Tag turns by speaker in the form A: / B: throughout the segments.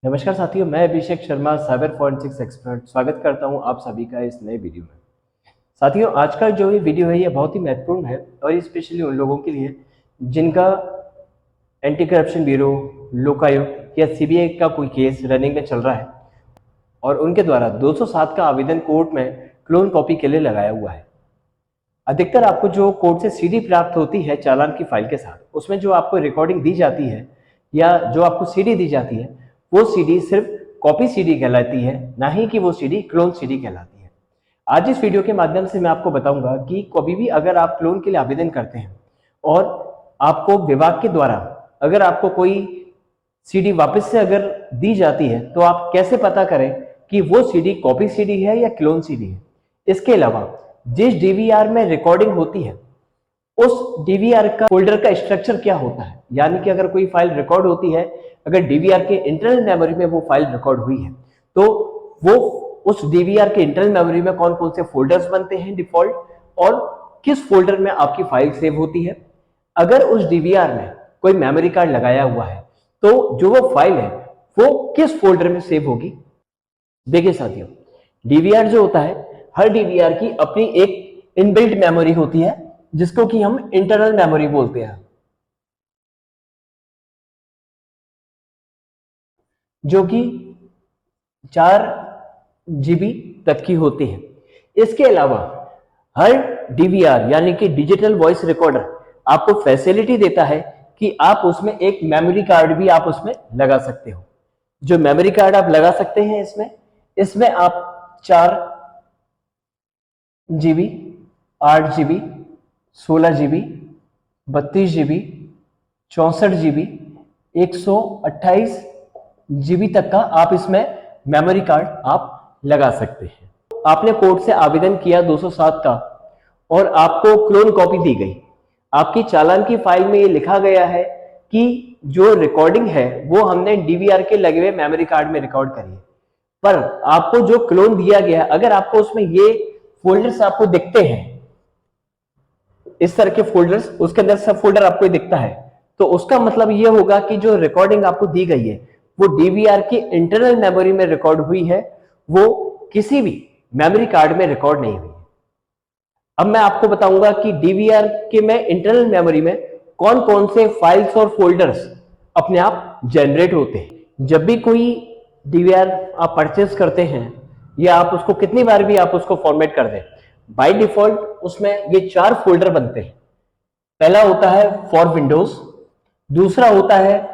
A: नमस्कार साथियों, मैं Abhishek Sharma cyber forensics expert स्वागत करता हूं आप सभी का इस नए वीडियो में। साथियों, आज का जो ये वीडियो है ये बहुत ही महत्वपूर्ण है और स्पेशली उन लोगों के लिए जिनका एंटी करप्शन ब्यूरो, लोकायुक्त या सीबीआई का कोई केस रनिंग में चल रहा है और उनके द्वारा 207 का आवेदन कोर्ट में क्लोन कॉपी के लिए लगाया हुआ है। अधिकतर आपको जो कोर्ट से सीडी प्राप्त होती है चालान की फाइल के साथ, उसमें जो आपको रिकॉर्डिंग दी जाती है या जो आपको सीडी दी जाती है, वो सीडी सिर्फ कॉपी सीडी कहलाती है, ना ही कि वो सीडी क्लोन सीडी कहलाती है। आज इस वीडियो के माध्यम से मैं आपको बताऊंगा कि कभी भी अगर आप क्लोन के लिए आवेदन करते हैं और आपको विभाग के द्वारा अगर आपको कोई सीडी वापस से अगर दी जाती है तो आप कैसे पता करें कि वो सीडी कॉपी सीडी है या क्लोन सीडी है। इसके अलावा जिस डीवीआर में रिकॉर्डिंग होती है उस डीवीआर का फोल्डर का स्ट्रक्चर क्या होता है, यानी कि अगर कोई फाइल रिकॉर्ड होती है, अगर डीवीआर के इंटरनल मेमोरी में वो फाइल रिकॉर्ड हुई है तो वो उस डीवीआर के इंटरनल मेमोरी में कौन कौन से फोल्डर्स बनते हैं डिफॉल्ट और किस फोल्डर में आपकी फाइल सेव होती है। अगर उस डीवीआर में कोई मेमोरी कार्ड लगाया हुआ है तो जो वो फाइल है वो किस फोल्डर में सेव होगी। देखिए साथियों, डीवीआर जो होता है, हर डीवीआर की अपनी एक इनबिल्ट मेमोरी होती है जिसको कि हम इंटरनल मेमोरी बोलते हैं, जो कि 4 GB तक की होती है। इसके अलावा हर डीवीआर यानी कि डिजिटल वॉइस रिकॉर्डर आपको फैसिलिटी देता है कि आप उसमें एक मेमोरी कार्ड भी आप उसमें लगा सकते हो। जो मेमोरी कार्ड आप लगा सकते हैं इसमें इसमें आप 4 GB, 8 GB, 16 GB, 32 GB, 64 GB, 128 GB तक का आप इसमें मेमोरी कार्ड आप लगा सकते हैं। आपने कोर्ट से आवेदन किया 207 का और आपको क्लोन कॉपी दी गई। आपकी चालान की फाइल में ये लिखा गया है कि जो रिकॉर्डिंग है वो हमने डीवीआर के लगे हुए मेमोरी कार्ड में रिकॉर्ड करी है, पर आपको जो क्लोन दिया गया है, अगर आपको उसमें ये फोल्डर्स आपको दिखते हैं, इस तरह के फोल्डर्स, उसके अंदर सब फोल्डर आपको दिखता है, तो उसका मतलब ये होगा कि जो रिकॉर्डिंग आपको दी गई है वो डीवीआर की इंटरनल मेमोरी में रिकॉर्ड हुई है, वो किसी भी मेमोरी कार्ड में रिकॉर्ड नहीं हुई। अब मैं आपको बताऊंगा कि डीवीआर के में इंटरनल मेमोरी में कौन कौन से फाइल्स और फोल्डर्स अपने आप जनरेट होते हैं। जब भी कोई डीवीआर आप परचेस करते हैं या आप उसको कितनी बार भी आप उसको फॉर्मेट कर दें, बाय डिफॉल्ट उसमें ये 4 फोल्डर बनते हैं। पहला होता है फॉर विंडोज, दूसरा होता है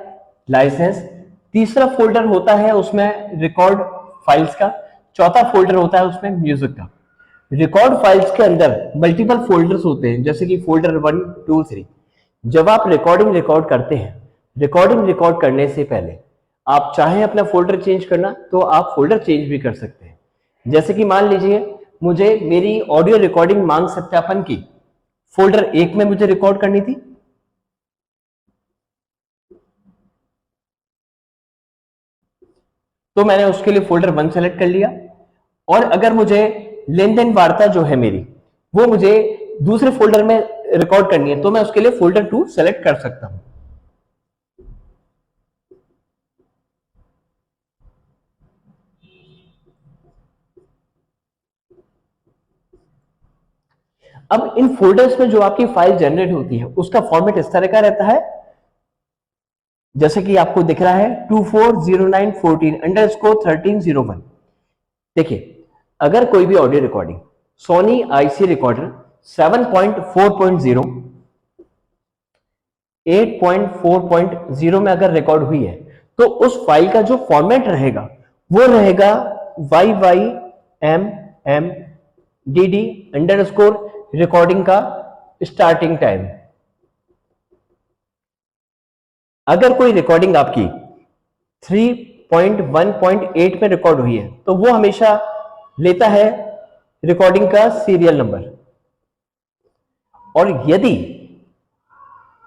A: लाइसेंस, तीसरा फोल्डर होता है उसमें रिकॉर्ड फाइल्स का, चौथा फोल्डर होता है उसमें म्यूजिक का। रिकॉर्ड फाइल्स के अंदर मल्टीपल फोल्डर्स होते हैं, जैसे कि फोल्डर 1, 2, 3। जब आप रिकॉर्डिंग रिकॉर्ड करते हैं, रिकॉर्डिंग रिकॉर्ड करने से पहले आप चाहें अपना फोल्डर चेंज करना तो आप फोल्डर चेंज भी कर सकते हैं। जैसे कि मान लीजिए मुझे मेरी ऑडियो रिकॉर्डिंग मांग सत्यापन की फोल्डर 1 में मुझे रिकॉर्ड करनी थी, तो मैंने उसके लिए फोल्डर 1 सेलेक्ट कर लिया। और अगर मुझे लेन देन वार्ता जो है मेरी वो मुझे दूसरे फोल्डर में रिकॉर्ड करनी है तो मैं उसके लिए फोल्डर 2 सेलेक्ट कर सकता हूं। अब इन फोल्डर्स में जो आपकी फाइल जनरेट होती है उसका फॉर्मेट इस तरह का रहता है, जैसे कि आपको दिख रहा है 240914_1301। देखिए, अगर कोई भी audio recording Sony IC recorder 7.4.0, 8.4.0 में अगर रिकॉर्ड हुई है तो उस फाइल का जो फॉर्मेट रहेगा वो रहेगा YYMMDD_ रिकॉर्डिंग का स्टार्टिंग टाइम। अगर कोई रिकॉर्डिंग आपकी 3.1.8 में रिकॉर्ड हुई है तो वो हमेशा लेता है रिकॉर्डिंग का सीरियल नंबर। और यदि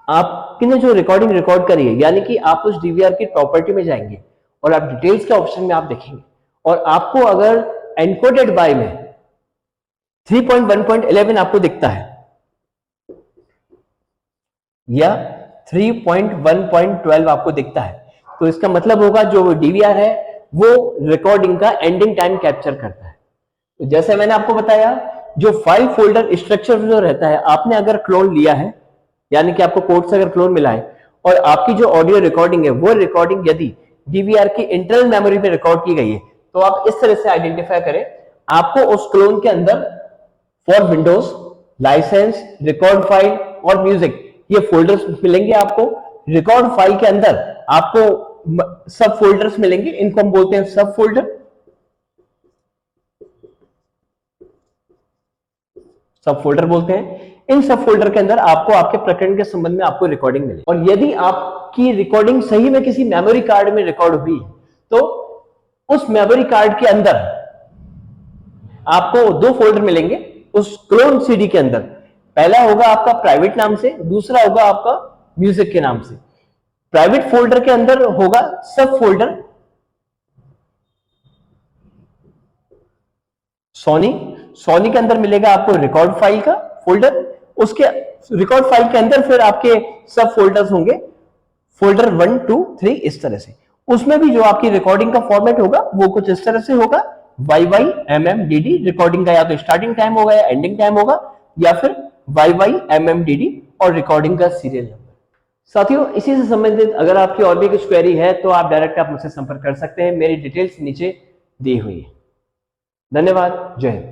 A: आपने जो रिकॉर्डिंग रिकॉर्ड करी है, यानी कि आप उस डीवीआर की प्रॉपर्टी में जाएंगे और आप डिटेल्स के ऑप्शन में आप देखेंगे और आपको अगर एनकोडेड बाय में 3.1.11 आपको दिखता है या 3.1.12 आपको दिखता है, तो इसका मतलब होगा जो डीवीआर है वो रिकॉर्डिंग का एंडिंग टाइम कैप्चर करता है। तो जैसे मैंने आपको बताया, जो फाइल फोल्डर स्ट्रक्चर जो रहता है, आपने अगर क्लोन लिया है, यानी कि आपको कोड से अगर क्लोन मिला है और आपकी जो ऑडियो रिकॉर्डिंग है वो रिकॉर्डिंग यदि डीवीआर की इंटरनल मेमोरी पे रिकॉर्ड की गई है, तो आप इस तरह से आइडेंटिफाई करें, आपको उस क्लोन के अंदर for Windows, license, record file और म्यूजिक ये फोल्डर्स मिलेंगे। आपको रिकॉर्ड फाइल के अंदर आपको सब फोल्डर्स मिलेंगे, इनको हम बोलते हैं सब फोल्डर। सब फोल्डर बोलते हैं। इन सब फोल्डर के अंदर आपको आपके प्रकरण के संबंध में आपको रिकॉर्डिंग मिले, और यदि आपकी रिकॉर्डिंग सही में किसी मेमोरी कार्ड में रिकॉर्ड हुई तो उस मेमोरी कार्ड के अंदर आपको दो फोल्डर मिलेंगे उस क्लोन सीडी के अंदर। पहला होगा आपका प्राइवेट नाम से, दूसरा होगा आपका म्यूजिक के नाम से। प्राइवेट फोल्डर के अंदर होगा सब फोल्डर सोनी। सोनी के अंदर मिलेगा आपको रिकॉर्ड फाइल का फोल्डर, उसके रिकॉर्ड फाइल के अंदर फिर आपके सब फोल्डर्स होंगे, फोल्डर 1 2 3 इस तरह से। उसमें भी जो आपकी रिकॉर्डिंग का फॉर्मेट होगा वो कुछ इस तरह से होगा, YYMMDD रिकॉर्डिंग का या तो स्टार्टिंग टाइम होगा या एंडिंग टाइम होगा, या फिर YYMMDD और रिकॉर्डिंग का सीरियल नंबर। साथियों, इसी से संबंधित अगर आपकी और भी कुछ क्वेरी है तो आप डायरेक्ट आप मुझसे संपर्क कर सकते हैं, मेरी डिटेल्स नीचे दी हुई है। धन्यवाद। जय हिंद।